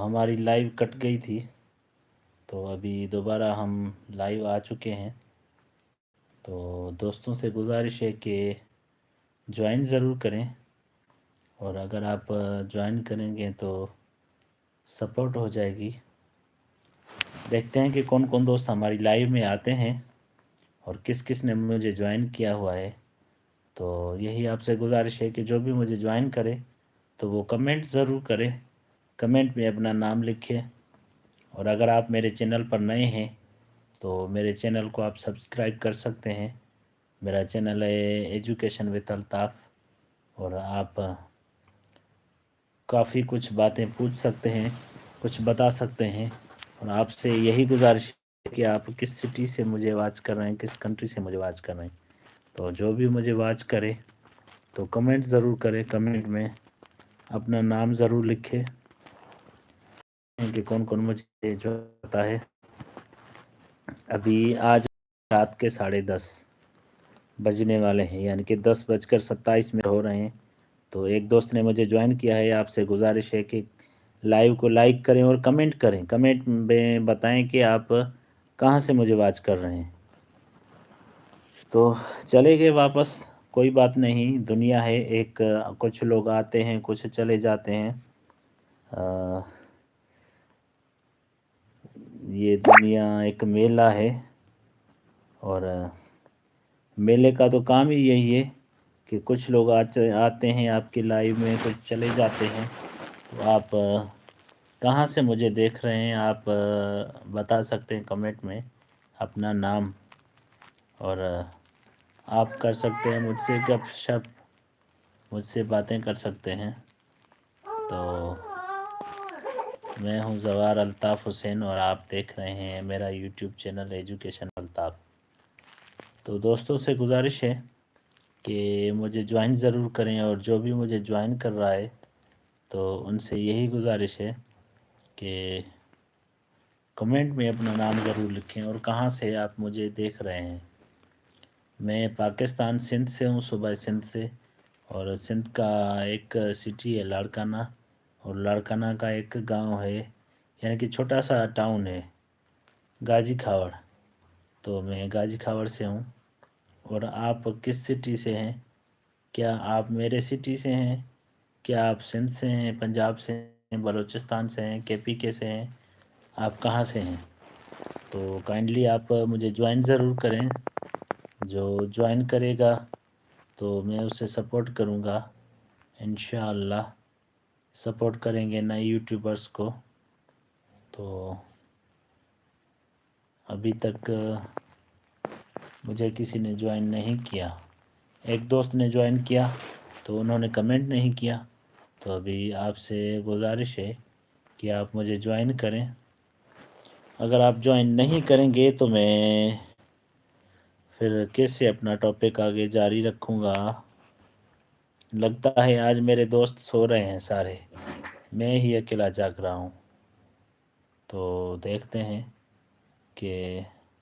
हमारी live cut गई थी, तो अभी दोबारा हम लाइव आ चुके हैं। तो दोस्तों से गुजारिश है कि ज्वाइन ज़रूर करें, और अगर आप ज्वाइन करेंगे तो सपोर्ट हो जाएगी। देखते हैं कि कौन कौन दोस्त हमारी लाइव में आते हैं और किस किस ने मुझे ज्वाइन किया हुआ है। तो यही आपसे गुजारिश है कि जो भी मुझे ज्वाइन करे तो वो कमेंट ज़रूर करे, कमेंट में अपना नाम लिखे। और अगर आप मेरे चैनल पर नए हैं तो मेरे चैनल को आप सब्सक्राइब कर सकते हैं। मेरा चैनल है एजुकेशन विद अल्ताफ़, और आप काफ़ी कुछ बातें पूछ सकते हैं, कुछ बता सकते हैं। और आपसे यही गुजारिश है कि आप किस सिटी से मुझे वाच कर रहे हैं, किस कंट्री से मुझे वाच कर रहे हैं। तो जो भी मुझे वाच करे तो कमेंट ज़रूर करें, कमेंट में अपना नाम ज़रूर लिखे कि कौन कौन मुझे जो पता है। अभी आज रात के 10:30 बजने वाले हैं, यानी कि 10:27 हो रहे हैं। तो एक दोस्त ने मुझे ज्वाइन किया है। आपसे गुजारिश है कि लाइव को लाइक करें और कमेंट करें, कमेंट में बताएं कि आप कहाँ से मुझे वाच कर रहे हैं। तो चले गए वापस, कोई बात नहीं, दुनिया है एक, कुछ लोग आते हैं कुछ चले जाते हैं। ये दुनिया एक मेला है, और मेले का तो काम ही यही है कि कुछ लोग आते हैं आपकी लाइव में, कुछ चले जाते हैं। तो आप कहाँ से मुझे देख रहे हैं आप बता सकते हैं कमेंट में अपना नाम, और आप कर सकते हैं मुझसे गपशप, मुझसे बातें कर सकते हैं। तो मैं हूं जवार अल्ताफ़ हुसैन और आप देख रहे हैं मेरा यूट्यूब चैनल एजुकेशन अल्ताफ़। तो दोस्तों से गुजारिश है कि मुझे ज्वाइन ज़रूर करें, और जो भी मुझे ज्वाइन कर रहा है तो उनसे यही गुजारिश है कि कमेंट में अपना नाम ज़रूर लिखें और कहाँ से आप मुझे देख रहे हैं। मैं पाकिस्तान सिंध से हूँ, सूबा सिंध से, और सिंध का एक सिटी है लाड़काना, और लाड़काना का एक गांव है, यानी कि छोटा सा टाउन है गाजी खावड़। तो मैं गाजी खावड़ से हूँ। और आप किस सिटी से हैं? क्या आप मेरे सिटी से हैं? क्या आप सिंध से हैं, पंजाब से हैं, बलूचिस्तान से हैं, KPK से हैं? आप कहाँ से हैं? तो काइंडली आप मुझे ज्वाइन ज़रूर करें। जो ज्वाइन करेगा तो मैं उसे सपोर्ट करूँगा, इंशाअल्लाह सपोर्ट करेंगे नए यूट्यूबर्स को। तो अभी तक मुझे किसी ने ज्वाइन नहीं किया। एक दोस्त ने ज्वाइन किया तो उन्होंने कमेंट नहीं किया। तो अभी आपसे गुजारिश है कि आप मुझे ज्वाइन करें। अगर आप ज्वाइन नहीं करेंगे तो मैं फिर कैसे अपना टॉपिक आगे जारी रखूँगा। लगता है आज मेरे दोस्त सो रहे हैं सारे, मैं ही अकेला जाग रहा हूँ। तो देखते हैं कि